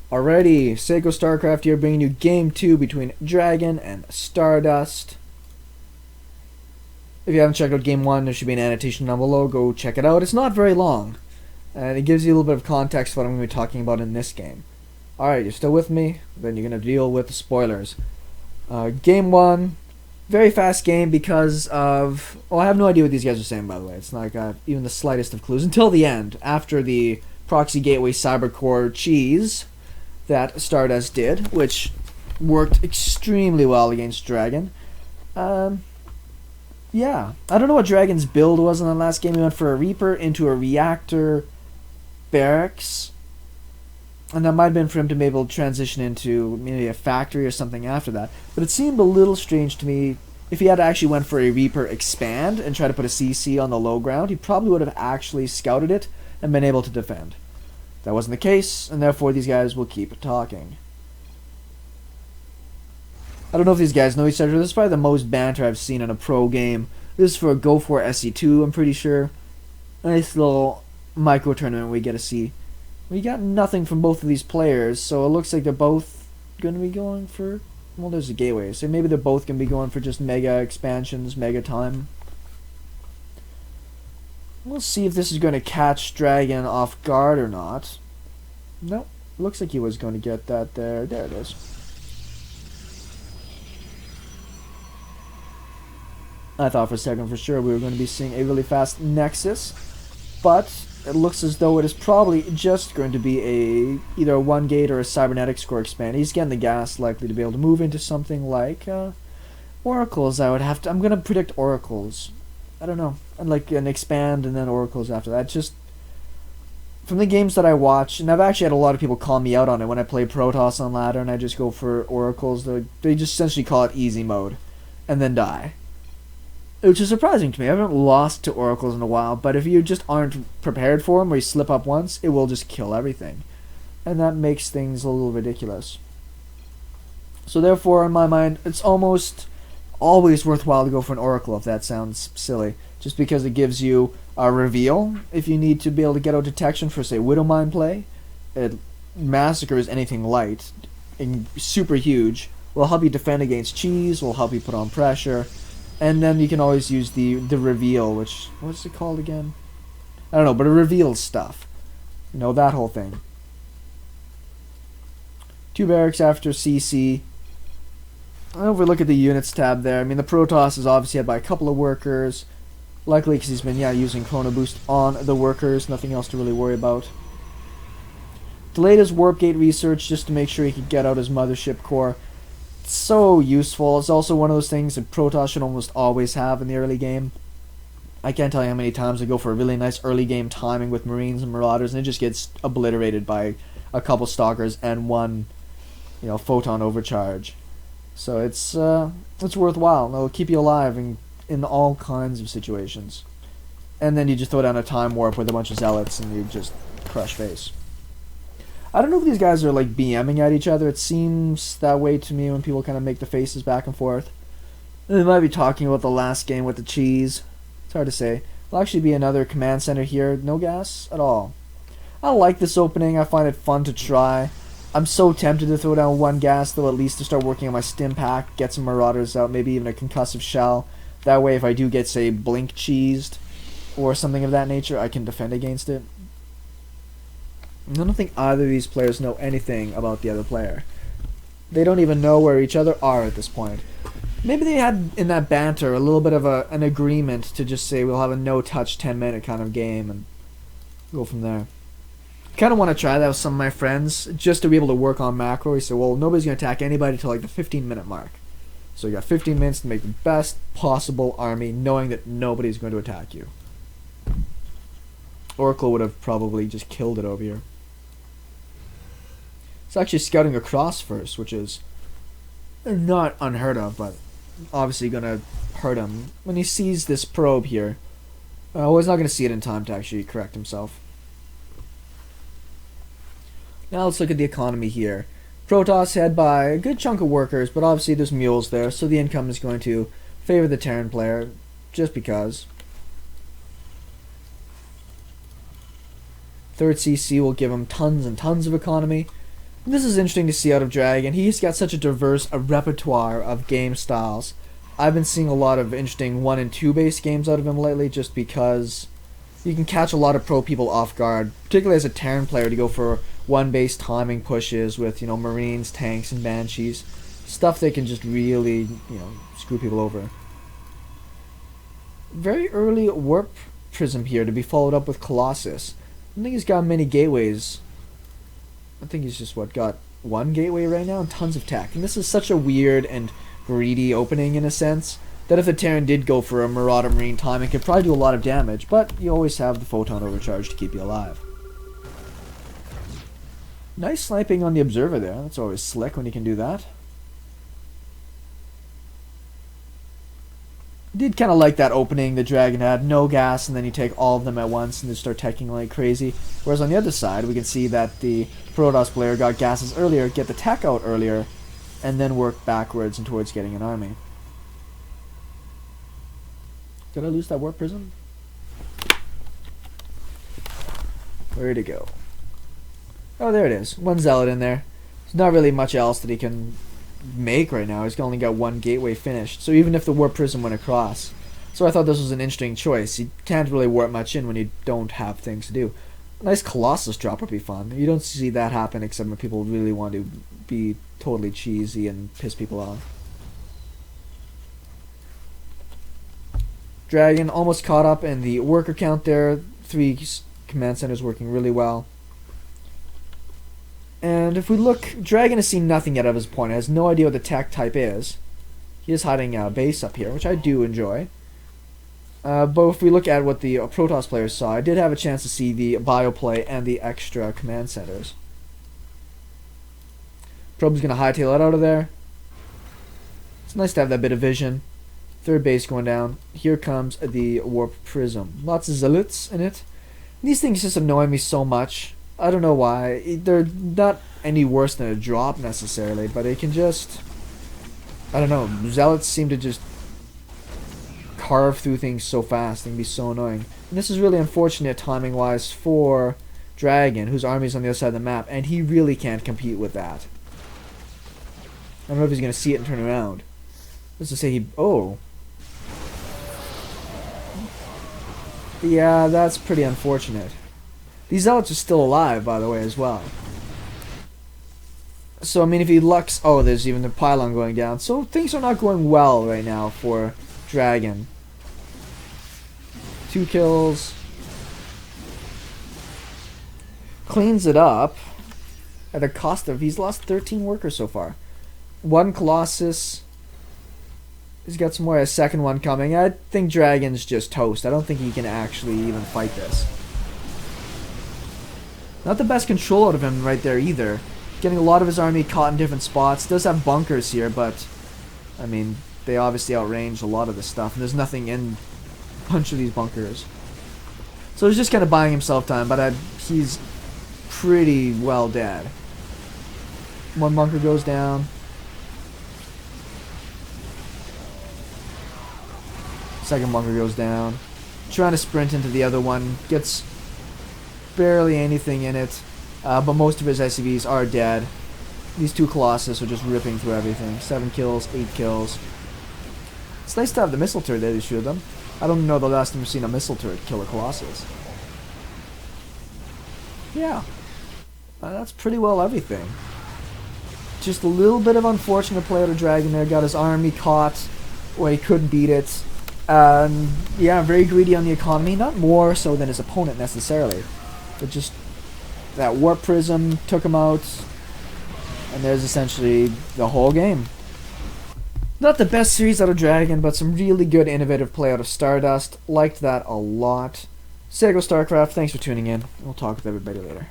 Alrighty, SeKo Starcraft here, bringing you Game 2 between Dragon and Stardust. If you haven't checked out Game 1, there should be an annotation down below. Go check it out. It's not very long, and it gives you a little bit of context for what I'm going to be talking about in this game. Alright, you're still with me? Then you're going to deal with the spoilers. Game 1, very fast game because of... Oh, I have no idea what these guys are saying, by the way. It's not got even the slightest of clues until the end, after the proxy gateway cybercore cheese that Stardust did, which worked extremely well against Dragon. Yeah, I don't know what Dragon's build was in the last game. He went for a Reaper into a Reactor Barracks, and that might have been for him to be able to transition into maybe a factory or something after that. But it seemed a little strange to me. If he had actually went for a Reaper Expand and tried to put a CC on the low ground, he probably would have actually scouted it and been able to defend. That wasn't the case, and therefore these guys will keep talking. I don't know if these guys know each other. This is probably the most banter I've seen in a pro game. This is for Go for SC2, I'm pretty sure. Nice little micro tournament we get to see. We got nothing from both of these players, so it looks like they're both going to be going for... Well, there's a gateway, so maybe they're both going to be going for just mega expansions, mega time. We'll see if this is going to catch Dragon off guard or not. Nope. Looks like he was going to get that there. There it is. I thought for a second for sure we were going to be seeing a really fast Nexus, but it looks as though it is probably just going to be either a 1 gate or a cybernetics core expand. He's getting the gas likely to be able to move into something like oracles. I'm going to predict oracles. I don't know. And like an expand and then oracles after that. Just from the games that I watch, and I've actually had a lot of people call me out on it when I play protoss on ladder and I just go for oracles. They just essentially call it easy mode and then die. Which is surprising to me. I haven't lost to oracles in a while, but if you just aren't prepared for them or you slip up once, it will just kill everything. And that makes things a little ridiculous. So therefore, in my mind, it's almost always worthwhile to go for an oracle if that sounds silly. Just because it gives you a reveal if you need to be able to get out detection for, say, Widowmine play. It massacres anything light. And super huge. Will help you defend against cheese, will help you put on pressure. And then you can always use the reveal, which, what's it called again? I don't know, but it reveals stuff. You know, that whole thing. 2 barracks after CC. If we look at the units tab there, I mean, the protoss is obviously had by a couple of workers. Likely because he's been, using Chrono Boost on the workers. Nothing else to really worry about. Delayed his warp gate research just to make sure he could get out his mothership core. So useful. It's also one of those things that protoss should almost always have in the early game. I can't tell you how many times I go for a really nice early game timing with Marines and Marauders, and it just gets obliterated by a couple Stalkers and one, photon overcharge. So it's worthwhile. It'll keep you alive in all kinds of situations. And then you just throw down a time warp with a bunch of zealots, and you just crush face. I don't know if these guys are like BMing at each other. It seems that way to me when people kind of make the faces back and forth. They might be talking about the last game with the cheese. It's hard to say. There'll actually be another command center here. No gas at all. I like this opening. I find it fun to try. I'm so tempted to throw down 1 gas, though, at least to start working on my stim pack, get some marauders out, maybe even a concussive shell. That way, if I do get, say, blink cheesed or something of that nature, I can defend against it. I don't think either of these players know anything about the other player. They don't even know where each other are at this point. Maybe they had, in that banter, a little bit of an agreement to just say we'll have a no-touch 10-minute kind of game and go from there. Kind of want to try that with some of my friends, just to be able to work on macro. He said, well, nobody's going to attack anybody until like the 15-minute mark. So you got 15 minutes to make the best possible army, knowing that nobody's going to attack you. Oracle would have probably just killed it over here. It's actually scouting across first, which is not unheard of, but obviously going to hurt him. When he sees this probe here, he's not going to see it in time to actually correct himself. Now let's look at the economy here. Protoss head by a good chunk of workers, but obviously there's mules there, so the income is going to favor the Terran player, just because. Third CC will give him tons and tons of economy. This is interesting to see out of Dragon. He's got such a diverse repertoire of game styles. I've been seeing a lot of interesting 1 and 2 base games out of him lately just because you can catch a lot of pro people off guard, particularly as a Terran player, to go for 1 base timing pushes with, Marines, tanks, and Banshees. Stuff that can just really, screw people over. Very early warp prism here to be followed up with Colossus. I don't think he's got many gateways. I think he's just, got 1 gateway right now and tons of tech. And this is such a weird and greedy opening in a sense, that if the Terran did go for a Marauder Marine time, it could probably do a lot of damage, but you always have the Photon Overcharge to keep you alive. Nice sniping on the Observer there. That's always slick when you can do that. Did kind of like that opening the Dragon had. No gas, and then you take all of them at once and just start teching like crazy. Whereas on the other side, we can see that the Protoss player got gases earlier, get the tech out earlier, and then work backwards and towards getting an army. Did I lose that warp prism? Where'd it go? Oh, there it is. 1 zealot in there. There's not really much else that he can make right now. He's only got 1 gateway finished. So even if the warp prism went across. So I thought this was an interesting choice. You can't really warp much in when you don't have things to do. A nice Colossus drop would be fun. You don't see that happen except when people really want to be totally cheesy and piss people off. Dragon almost caught up in the worker count there. 3 command centers working really well. And if we look, Dragon has seen nothing yet of his opponent. Has no idea what the tech type is. He is hiding a base up here, which I do enjoy. But if we look at what the Protoss players saw, I did have a chance to see the bio play and the extra command centers. Probe's going to hightail it out of there. It's nice to have that bit of vision. 3rd base going down. Here comes the warp prism. Lots of zealots in it. These things just annoy me so much. I don't know why. They're not any worse than a drop necessarily, but it can just... I don't know. Zealots seem to just carve through things so fast. They can be so annoying. And this is really unfortunate timing-wise for Dragon, whose army is on the other side of the map, and he really can't compete with that. I don't know if he's going to see it and turn around. Let's just say he... Oh. Yeah, that's pretty unfortunate. These zealots are still alive, by the way, as well. So, I mean, if he lucks... Oh, there's even the pylon going down. So, things are not going well right now for Dragon. 2 kills. Cleans it up. At a cost of... He's lost 13 workers so far. 1 Colossus. He's got some more. A 2nd one coming. I think Dragon's just toast. I don't think he can actually even fight this. Not the best control out of him right there either. Getting a lot of his army caught in different spots. Does have bunkers here, but I mean, they obviously outrange a lot of this stuff, and there's nothing in a bunch of these bunkers. So he's just kind of buying himself time, but he's pretty well dead. 1 bunker goes down. 2nd bunker goes down. Trying to sprint into the other one. Gets barely anything in it, but most of his SCVs are dead. These 2 Colossus are just ripping through everything. 7 kills, 8 kills. It's nice to have the missile turret that he showed them. I don't know the last time I've seen a missile turret kill a Colossus. Yeah, that's pretty well everything. Just a little bit of unfortunate play out of Dragon there. Got his army caught where he couldn't beat it. Yeah, very greedy on the economy. Not more so than his opponent necessarily. But just that warp prism took him out, and there's essentially the whole game. Not the best series out of Dragon, but some really good innovative play out of Stardust. Liked that a lot. SeKo Starcraft, thanks for tuning in. We'll talk with everybody later.